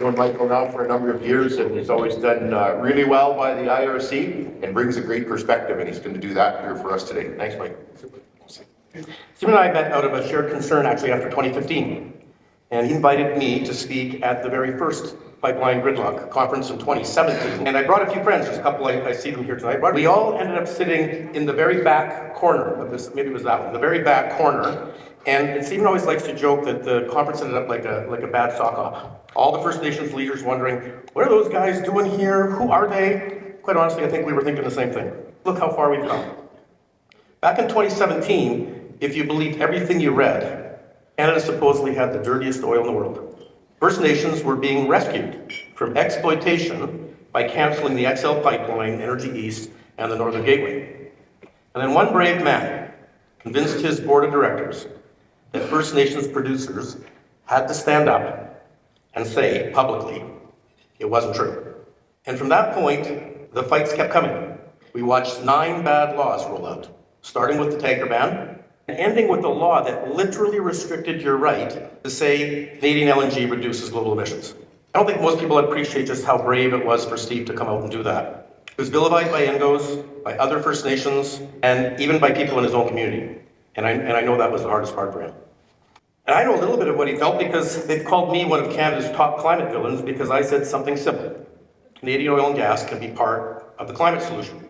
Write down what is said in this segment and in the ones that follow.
known Michael now for a number of years, and he's always done really well by the IRC and brings a great perspective, and he's going to do that here for us today. Thanks, Mike. Stephen and I met out of a shared concern actually after 2015, and he invited me to speak at the very first Pipeline Gridlock Conference in 2017. And I brought a few friends, there's a couple I see them here tonight. We all ended up sitting in the very back corner of this, maybe it was that one, the very back corner. And Stephen always likes to joke that the conference ended up like a bad sock op. All the First Nations leaders wondering, what are those guys doing here? Who are they? Quite honestly, I think we were thinking the same thing. Look how far we've come. Back in 2017, if you believed everything you read, Canada supposedly had the dirtiest oil in the world. First Nations were being rescued from exploitation by cancelling the XL Pipeline, Energy East, and the Northern Gateway. And then one brave man convinced his board of directors that First Nations producers had to stand up and say publicly it wasn't true. And from that point, the fights kept coming. We watched 9 bad laws roll out, starting with the tanker ban, and ending with a law that literally restricted your right to say Canadian LNG reduces global emissions. I don't think most people appreciate just how brave it was for Steve to come out and do that. It was vilified by NGOs, by other First Nations, and even by people in his own community. And I know that was the hardest part for him. And I know a little bit of what he felt because they've called me one of Canada's top climate villains because I said something simple. Canadian oil and gas can be part of the climate solution.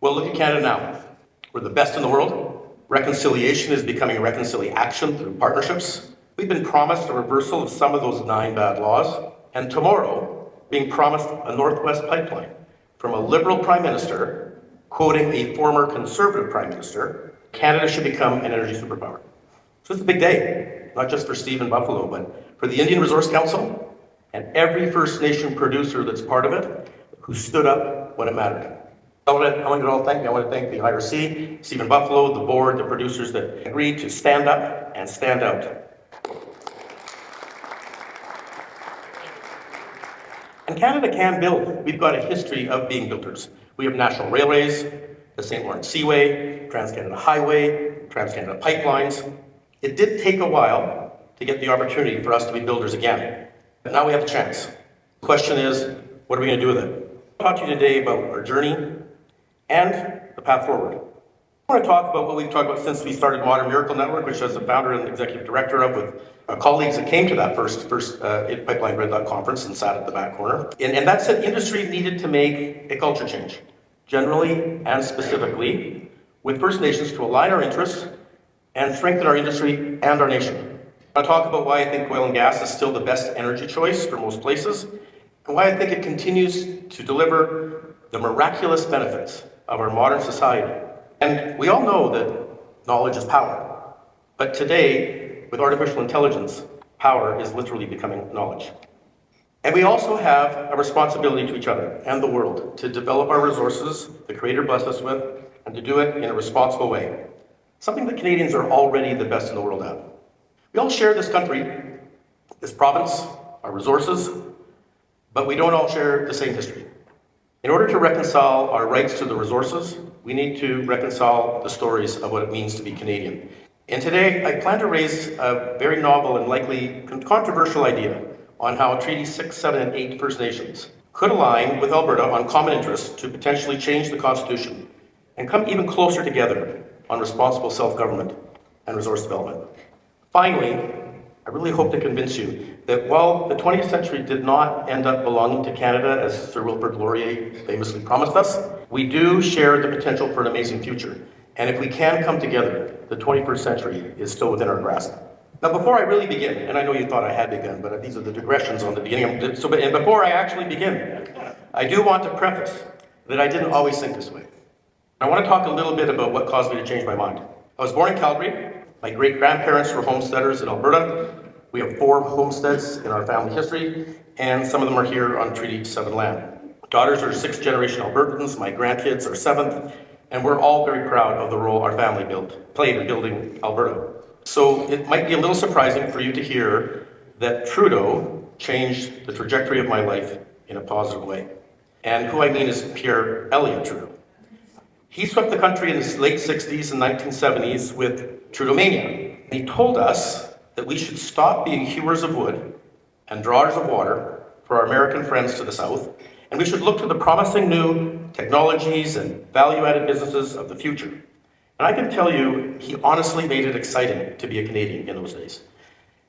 Well, look at Canada now. We're the best in the world. Reconciliation is becoming reconciliation through partnerships. We've been promised a reversal of some of those 9 bad laws, and tomorrow, being promised a Northwest pipeline from a Liberal Prime Minister, quoting a former Conservative Prime Minister, Canada should become an energy superpower. So it's a big day, not just for Steve in Buffalo, but for the Indian Resource Council and every First Nation producer that's part of it who stood up when it mattered. I want to thank the IRC, Stephen Buffalo, the board, the producers that agreed to stand up and stand out. And Canada can build. We've got a history of being builders. We have national railways, the St. Lawrence Seaway, Trans-Canada Highway, Trans-Canada Pipelines. It did take a while to get the opportunity for us to be builders again. But now we have the chance. The question is, what are we going to do with it? I'll talk to you today about our journey and the path forward. I want to talk about what we've talked about since we started Modern Miracle Network, which I was the founder and executive director of with colleagues that came to that first Pipeline Gridlock Conference and sat at the back corner. And that said, industry needed to make a culture change, generally and specifically, with First Nations to align our interests and strengthen our industry and our nation. I want to talk about why I think oil and gas is still the best energy choice for most places, and why I think it continues to deliver the miraculous benefits of our modern society. And we all know that knowledge is power. But today, with artificial intelligence, power is literally becoming knowledge. And we also have a responsibility to each other and the world to develop our resources the Creator blessed us with, and to do it in a responsible way. Something that Canadians are already the best in the world at. We all share this country, this province, our resources, but we don't all share the same history. In order to reconcile our rights to the resources, we need to reconcile the stories of what it means to be Canadian. And today, I plan to raise a very novel and likely controversial idea on how Treaty 6, 7, and 8 First Nations could align with Alberta on common interests to potentially change the Constitution and come even closer together on responsible self-government and resource development. Finally, I really hope to convince you that while the 20th century did not end up belonging to Canada, as Sir Wilfrid Laurier famously promised us, we do share the potential for an amazing future. And if we can come together, the 21st century is still within our grasp. Now, before I really begin, and I know you thought I had begun, but these are the digressions on the beginning. And before I actually begin, I do want to preface that I didn't always think this way. I want to talk a little bit about what caused me to change my mind. I was born in Calgary. My great-grandparents were homesteaders in Alberta. We have 4 homesteads in our family history, and some of them are here on Treaty 7 land. Daughters are 6th-generation Albertans, my grandkids are 7th, and we're all very proud of the role our family played in building Alberta. So it might be a little surprising for you to hear that Trudeau changed the trajectory of my life in a positive way. And who I mean is Pierre Elliott Trudeau. He swept the country in the late 60s and 1970s with Trudeau-mania. He told us that we should stop being hewers of wood and drawers of water for our American friends to the south, and we should look to the promising new technologies and value-added businesses of the future. And I can tell you, he honestly made it exciting to be a Canadian in those days.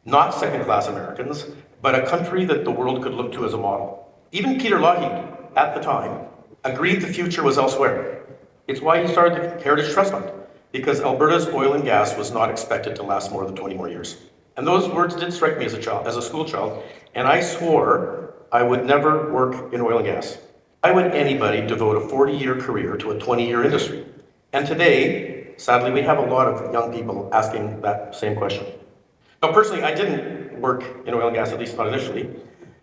Not second-class Americans, but a country that the world could look to as a model. Even Peter Lougheed, at the time, agreed the future was elsewhere. It's why he started the Heritage Trust Fund, because Alberta's oil and gas was not expected to last more than 20 more years. And those words did strike me as a school child, and I swore I would never work in oil and gas. Why would anybody devote a 40-year career to a 20-year industry? And today, sadly, we have a lot of young people asking that same question. Now, personally, I didn't work in oil and gas, at least not initially.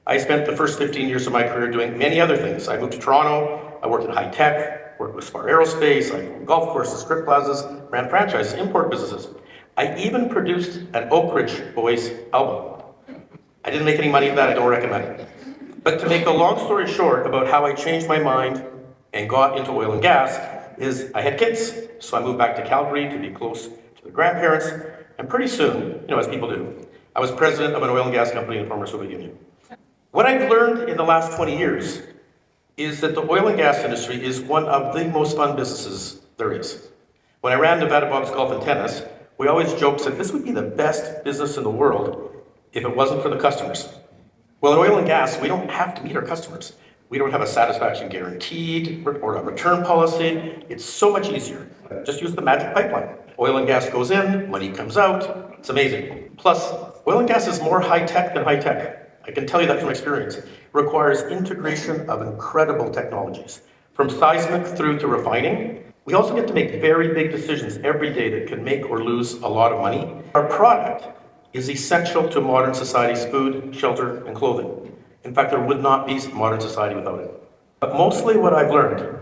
I spent the first 15 years of my career doing many other things. I moved to Toronto, I worked in high tech, worked with Spar Aerospace, I owned golf courses, strip plazas, ran franchises, import businesses. I even produced an Oak Ridge Boys album. I didn't make any money with that, I don't recommend it. But to make a long story short about how I changed my mind and got into oil and gas is I had kids, so I moved back to Calgary to be close to the grandparents, and pretty soon, as people do, I was president of an oil and gas company in the former Soviet Union. What I've learned in the last 20 years is that the oil and gas industry is one of the most fun businesses there is. When I ran Nevada Bob's Golf and Tennis, we always joked that this would be the best business in the world if it wasn't for the customers. Well, in oil and gas, we don't have to meet our customers. We don't have a satisfaction guaranteed or a return policy. It's so much easier. Just use the magic pipeline. Oil and gas goes in, money comes out. It's amazing. Plus, oil and gas is more high-tech than high-tech. I can tell you that from experience. It requires integration of incredible technologies, from seismic through to refining. We also get to make very big decisions every day that can make or lose a lot of money. Our product is essential to modern society's food, shelter, and clothing. In fact, there would not be modern society without it. But mostly what I've learned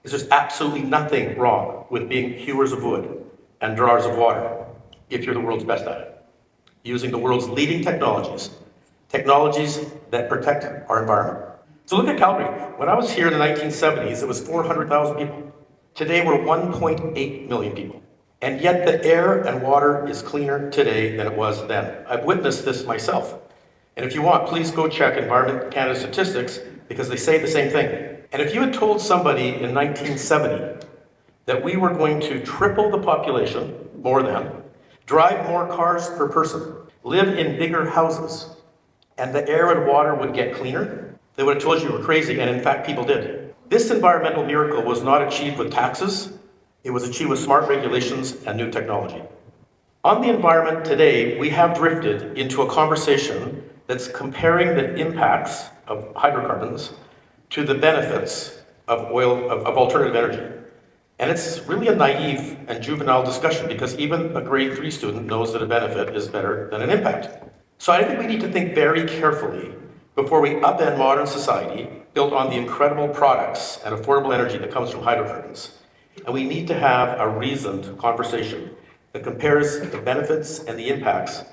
is there's absolutely nothing wrong with being hewers of wood and drawers of water if you're the world's best at it. Using the world's leading technologies that protect our environment. So look at Calgary. When I was here in the 1970s, it was 400,000 people. Today, we're 1.8 million people. And yet the air and water is cleaner today than it was then. I've witnessed this myself. And if you want, please go check Environment Canada statistics because they say the same thing. And if you had told somebody in 1970 that we were going to triple the population, more than, drive more cars per person, live in bigger houses, and the air and water would get cleaner, they would have told you were crazy, and in fact, people did. This environmental miracle was not achieved with taxes, it was achieved with smart regulations and new technology. On the environment today, we have drifted into a conversation that's comparing the impacts of hydrocarbons to the benefits of alternative energy. And it's really a naive and juvenile discussion because even a grade 3 student knows that a benefit is better than an impact. So I think we need to think very carefully before we upend modern society built on the incredible products and affordable energy that comes from hydrocarbons. And we need to have a reasoned conversation that compares the benefits and the impacts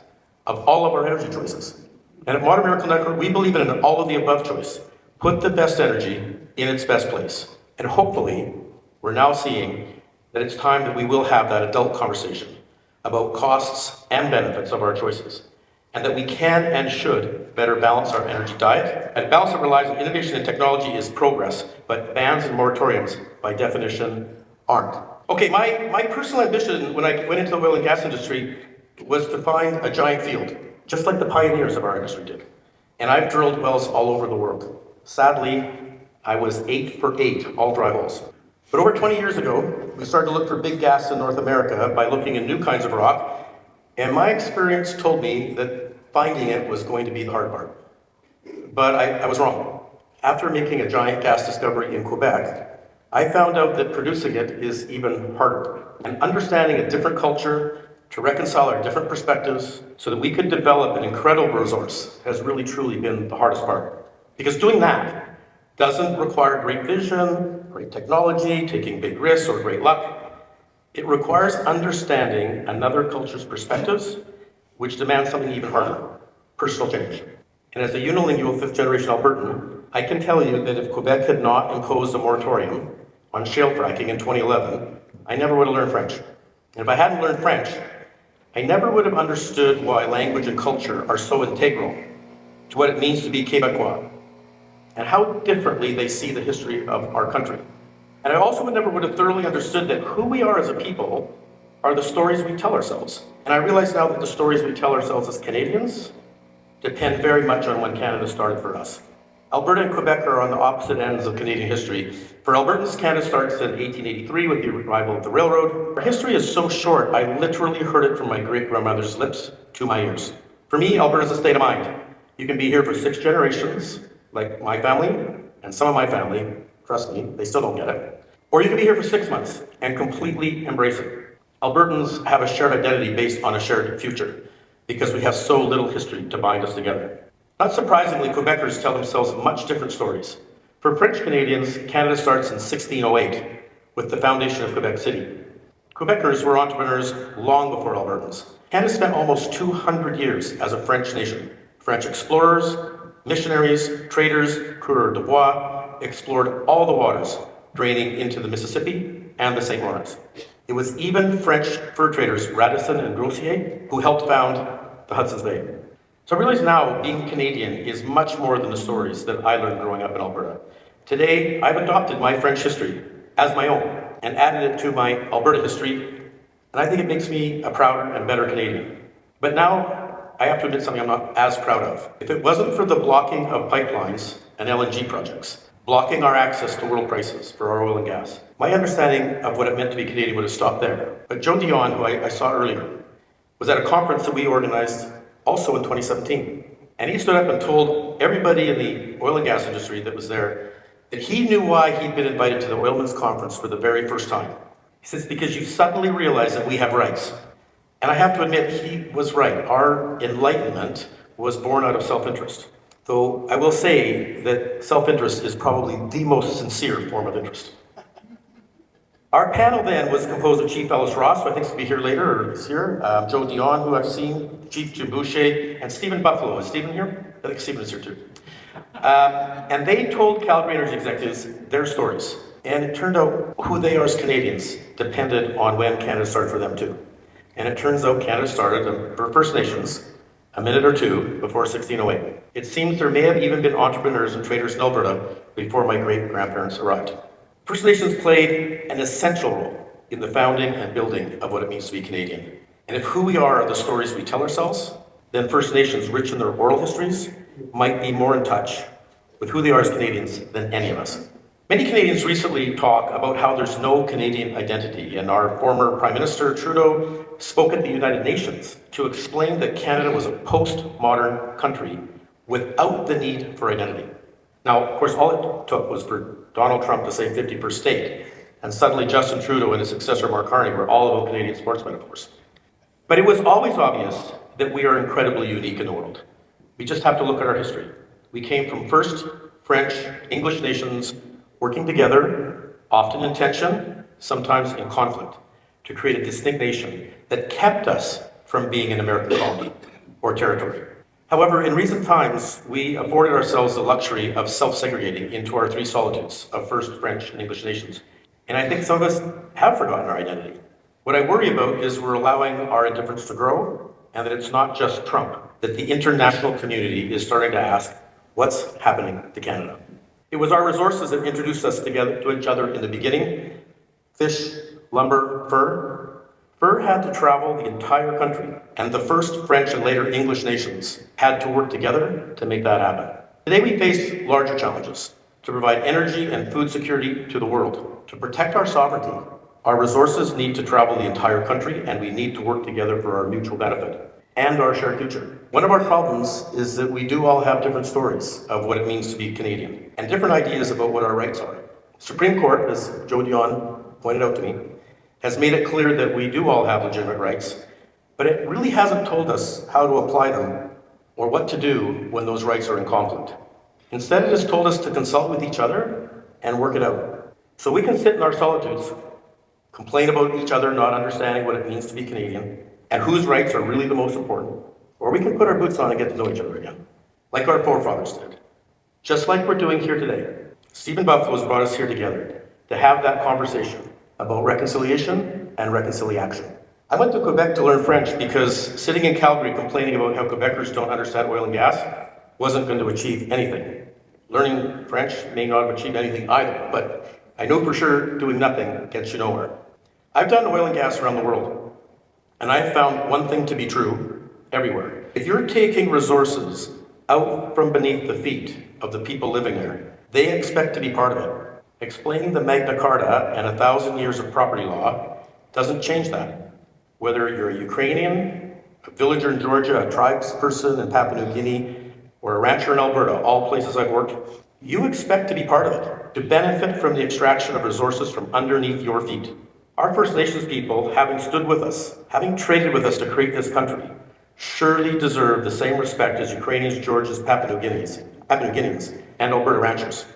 of all of our energy choices. And at Modern Miracle Network, we believe in an all of the above choice. Put the best energy in its best place. And hopefully, we're now seeing that it's time that we will have that adult conversation about costs and benefits of our choices. And that we can and should better balance our energy diet. And balance that relies on innovation and technology is progress, but bans and moratoriums, by definition, aren't. Okay, my personal ambition when I went into the oil and gas industry was to find a giant field, just like the pioneers of our industry did. And I've drilled wells all over the world. Sadly, I was 8 for 8, all dry holes. But over 20 years ago, we started to look for big gas in North America by looking at new kinds of rock. And my experience told me that finding it was going to be the hard part. But I was wrong. After making a giant gas discovery in Quebec, I found out that producing it is even harder. And understanding a different culture to reconcile our different perspectives so that we could develop an incredible resource has really truly been the hardest part. Because doing that doesn't require great vision, great technology, taking big risks, or great luck. It requires understanding another culture's perspectives, which demands something even harder, personal change. And as a unilingual fifth-generation Albertan, I can tell you that if Quebec had not imposed a moratorium on shale fracking in 2011, I never would have learned French. And if I hadn't learned French, I never would have understood why language and culture are so integral to what it means to be Quebecois, and how differently they see the history of our country. And I also never would have thoroughly understood that who we are as a people are the stories we tell ourselves. And I realize now that the stories we tell ourselves as Canadians depend very much on when Canada started for us. Alberta and Quebec are on the opposite ends of Canadian history. For Albertans, Canada starts in 1883 with the arrival of the railroad. Our history is so short, I literally heard it from my great-grandmother's lips to my ears. For me, Alberta is a state of mind. You can be here for 6 generations, like my family, and some of my family, trust me, they still don't get it. Or you can be here for 6 months and completely embrace it. Albertans have a shared identity based on a shared future, because we have so little history to bind us together. Not surprisingly, Quebecers tell themselves much different stories. For French Canadians, Canada starts in 1608 with the foundation of Quebec City. Quebecers were entrepreneurs long before Albertans. Canada spent almost 200 years as a French nation. French explorers, missionaries, traders, coureurs de bois explored all the waters draining into the Mississippi and the St. Lawrence. It was even French fur traders Radisson and Grossier who helped found the Hudson's Bay. So I realize now being Canadian is much more than the stories that I learned growing up in Alberta. Today, I've adopted my French history as my own and added it to my Alberta history, and I think it makes me a prouder and better Canadian. But now, I have to admit something I'm not as proud of. If it wasn't for the blocking of pipelines and LNG projects, blocking our access to world prices for our oil and gas, my understanding of what it meant to be Canadian would have stopped there. But Joe Dion, who I saw earlier, was at a conference that we organized also in 2017. And he stood up and told everybody in the oil and gas industry that was there that he knew why he'd been invited to the Oilmen's Conference for the very first time. He says, because you suddenly realize that we have rights. And I have to admit, he was right. Our enlightenment was born out of self-interest. Though I will say that self-interest is probably the most sincere form of interest. Our panel then was composed of Chief Ellis Ross, who I think is going to be here later, or is here, Joe Dion, who I've seen, Chief Jim Boucher, and Stephen Buffalo. Is Stephen here? I think Stephen is here too. And they told Calgary Energy executives their stories. And it turned out who they are as Canadians depended on when Canada started for them too. And it turns out Canada started for First Nations a minute or two before 1608. It seems there may have even been entrepreneurs and traders in Alberta before my great-grandparents arrived. First Nations played an essential role in the founding and building of what it means to be Canadian. And if who we are the stories we tell ourselves, then First Nations, rich in their oral histories, might be more in touch with who they are as Canadians than any of us. Many Canadians recently talk about how there's no Canadian identity, and our former Prime Minister Trudeau spoke at the United Nations to explain that Canada was a post-modern country without the need for identity. Now, of course, all it took was for Donald Trump to say 51st state, and suddenly Justin Trudeau and his successor Mark Carney were all about Canadian sports metaphors. But it was always obvious that we are incredibly unique in the world. We just have to look at our history. We came from first French, English nations working together, often in tension, sometimes in conflict, to create a distinct nation that kept us from being an American colony or territory. However, in recent times, we afforded ourselves the luxury of self-segregating into our 3 solitudes of first French and English nations. And I think some of us have forgotten our identity. What I worry about is we're allowing our indifference to grow, and that it's not just Trump, that the international community is starting to ask, what's happening to Canada? It was our resources that introduced us together to each other in the beginning. Fish, lumber, fur. Fur had to travel the entire country, and the first French and later English nations had to work together to make that happen. Today we face larger challenges to provide energy and food security to the world. To protect our sovereignty, our resources need to travel the entire country, and we need to work together for our mutual benefit and our shared future. One of our problems is that we do all have different stories of what it means to be Canadian, and different ideas about what our rights are. The Supreme Court, as Joe Dion pointed out to me, has made it clear that we do all have legitimate rights, but it really hasn't told us how to apply them or what to do when those rights are in conflict. Instead, it has told us to consult with each other and work it out. So we can sit in our solitudes, complain about each other not understanding what it means to be Canadian, and whose rights are really the most important, or we can put our boots on and get to know each other again, like our forefathers did. Just like we're doing here today. Stephen Buffalo has brought us here together to have that conversation about reconciliation and reconciliation. I went to Quebec to learn French because sitting in Calgary complaining about how Quebecers don't understand oil and gas wasn't going to achieve anything. Learning French may not have achieved anything either, but I know for sure doing nothing gets you nowhere. I've done oil and gas around the world, and I've found one thing to be true everywhere. If you're taking resources out from beneath the feet of the people living there, they expect to be part of it. Explaining the Magna Carta and 1,000 years of property law doesn't change that. Whether you're a Ukrainian, a villager in Georgia, a tribesperson in Papua New Guinea, or a rancher in Alberta, all places I've worked, you expect to be part of it, to benefit from the extraction of resources from underneath your feet. Our First Nations people, having stood with us, having traded with us to create this country, surely deserve the same respect as Ukrainians, Georgians, Papua New Guineans, and Alberta ranchers.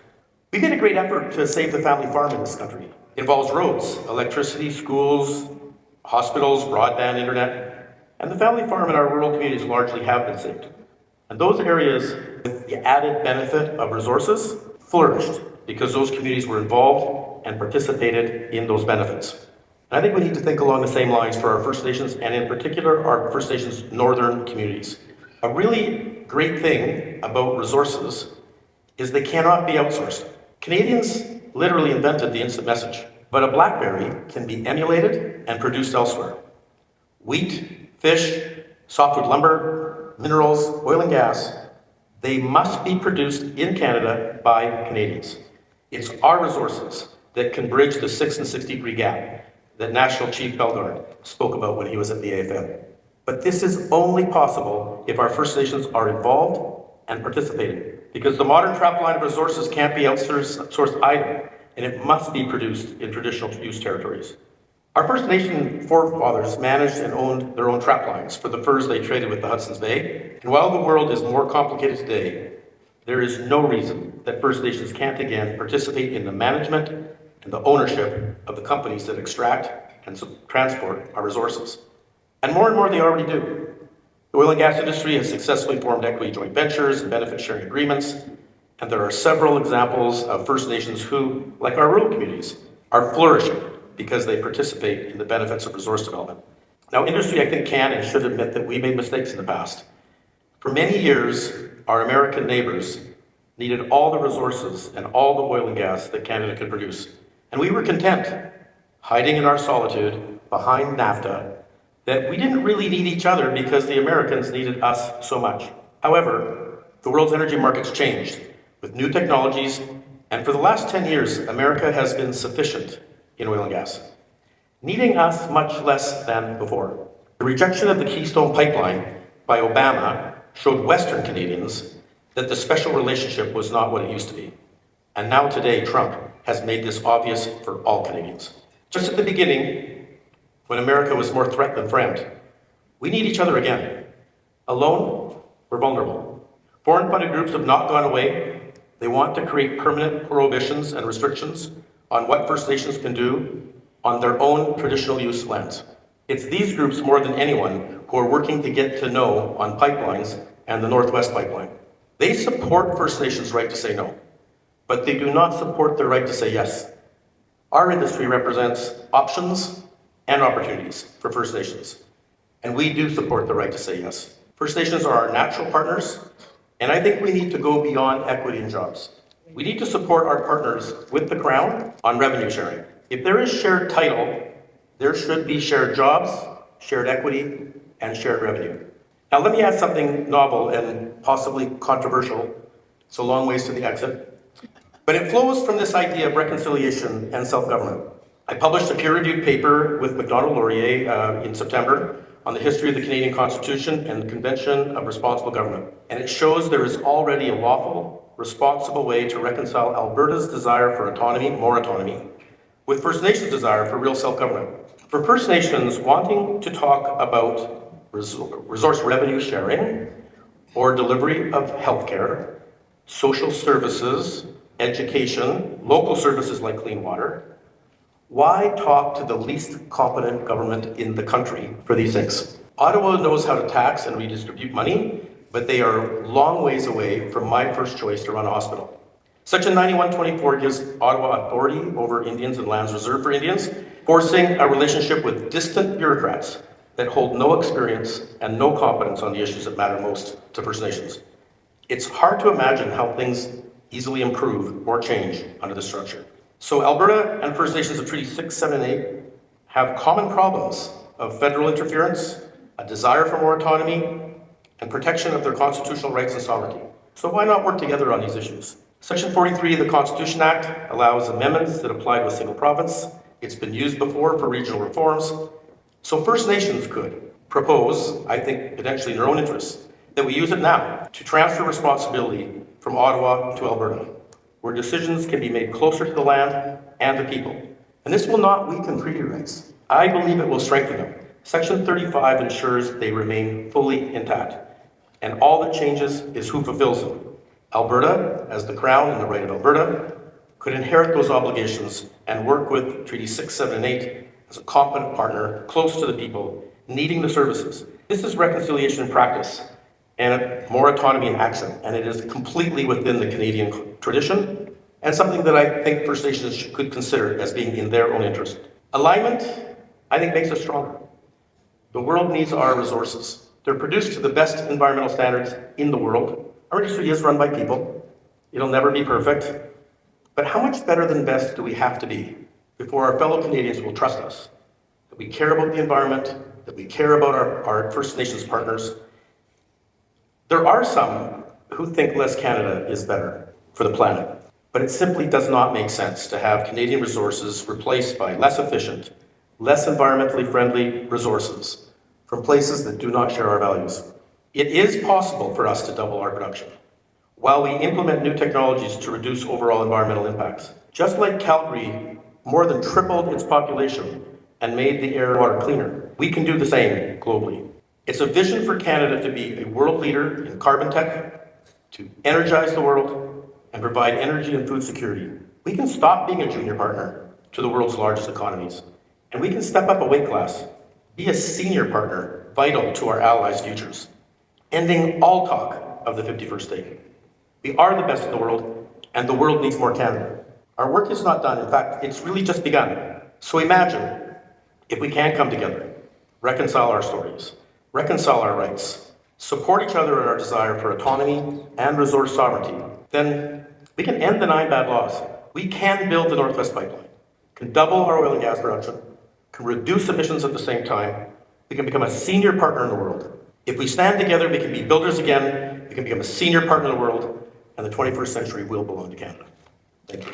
We made a great effort to save the family farm in this country. It involves roads, electricity, schools, hospitals, broadband, internet, and the family farm in our rural communities largely have been saved. And those areas with the added benefit of resources flourished because those communities were involved and participated in those benefits. And I think we need to think along the same lines for our First Nations, and in particular our First Nations northern communities. A really great thing about resources is they cannot be outsourced. Canadians literally invented the instant message, but a BlackBerry can be emulated and produced elsewhere. Wheat, fish, softwood lumber, minerals, oil and gas, they must be produced in Canada by Canadians. It's our resources that can bridge the 6 and 60-degree gap that National Chief Bellegarde spoke about when he was at the AFM. But this is only possible if our First Nations are involved and participating, because the modern trapline of resources can't be outsourced either, and it must be produced in traditional use territories. Our First Nation forefathers managed and owned their own traplines for the furs they traded with the Hudson's Bay, and while the world is more complicated today, there is no reason that First Nations can't again participate in the management and the ownership of the companies that extract and transport our resources. And more they already do. The oil and gas industry has successfully formed equity joint ventures and benefit sharing agreements, and there are several examples of First Nations who, like our rural communities, are flourishing because they participate in the benefits of resource development. Now, industry, I think, can and should admit that we made mistakes in the past. For many years, our American neighbors needed all the resources and all the oil and gas that Canada could produce. And we were content, hiding in our solitude behind NAFTA, that we didn't really need each other because the Americans needed us so much. However, the world's energy markets changed with new technologies, and for the last 10 years, America has been sufficient in oil and gas, needing us much less than before. The rejection of the Keystone Pipeline by Obama showed Western Canadians that the special relationship was not what it used to be. And now today, Trump has made this obvious for all Canadians. Just at the beginning, when America was more threat than friend, we need each other again. Alone, we're vulnerable. Foreign funded groups have not gone away. They want to create permanent prohibitions and restrictions on what First Nations can do on their own traditional use lands. It's these groups more than anyone who are working to get to know on pipelines and the Northwest Pipeline. They support First Nations' right to say no, but they do not support their right to say yes. Our industry represents options and opportunities for First Nations, and we do support the right to say yes. First Nations are our natural partners, and I think we need to go beyond equity and jobs. We need to support our partners with the Crown on revenue sharing. If there is shared title, there should be shared jobs, shared equity, and shared revenue. Now let me add something novel and possibly controversial. It's a long ways to the exit, but it flows from this idea of reconciliation and self-government. I published a peer-reviewed paper with Macdonald Laurier in September on the history of the Canadian Constitution and the Convention of Responsible Government. And it shows there is already a lawful, responsible way to reconcile Alberta's desire for autonomy, more autonomy, with First Nations' desire for real self-government. For First Nations wanting to talk about resource revenue sharing or delivery of healthcare, social services, education, local services like clean water, why talk to the least competent government in the country for these things? Ottawa knows how to tax and redistribute money, but they are long ways away from my first choice to run a hospital. Section 9124 gives Ottawa authority over Indians and lands reserved for Indians, forcing a relationship with distant bureaucrats that hold no experience and no competence on the issues that matter most to First Nations. It's hard to imagine how things easily improve or change under this structure. So Alberta and First Nations of Treaty 6, 7, and 8 have common problems of federal interference, a desire for more autonomy, and protection of their constitutional rights and sovereignty. So why not work together on these issues? Section 43 of the Constitution Act allows amendments that apply to a single province. It's been used before for regional reforms. So First Nations could propose, I think potentially in their own interests, that we use it now to transfer responsibility from Ottawa to Alberta, where decisions can be made closer to the land and the people. And this will not weaken treaty rights. I believe it will strengthen them. Section 35 ensures they remain fully intact, and all that changes is who fulfills them. Alberta, as the Crown and the right of Alberta, could inherit those obligations and work with Treaty 6, 7, and 8 as a competent partner close to the people needing the services. This is reconciliation in practice and more autonomy in action, and it is completely within the Canadian tradition and something that I think First Nations could consider as being in their own interest. Alignment, I think, makes us stronger. The world needs our resources. They're produced to the best environmental standards in the world. Our industry is run by people. It'll never be perfect. But how much better than best do we have to be before our fellow Canadians will trust us? That we care about the environment, that we care about our First Nations partners. There are some who think less Canada is better for the planet, but it simply does not make sense to have Canadian resources replaced by less efficient, less environmentally friendly resources from places that do not share our values. It is possible for us to double our production while we implement new technologies to reduce overall environmental impacts. Just like Calgary more than tripled its population and made the air and water cleaner, we can do the same globally. It's a vision for Canada to be a world leader in carbon tech, to energize the world, and provide energy and food security. We can stop being a junior partner to the world's largest economies, and we can step up a weight class, be a senior partner vital to our allies' futures, ending all talk of the 51st state. We are the best in the world, and the world needs more Canada. Our work is not done. In fact, it's really just begun. So imagine if we can come together, reconcile our stories, reconcile our rights, support each other in our desire for autonomy and resource sovereignty, then we can end the 9 bad laws. We can build the Northwest Pipeline, can double our oil and gas production, can reduce emissions at the same time. We can become a senior partner in the world. If we stand together, we can be builders again, we can become a senior partner in the world, and the 21st century will belong to Canada. Thank you.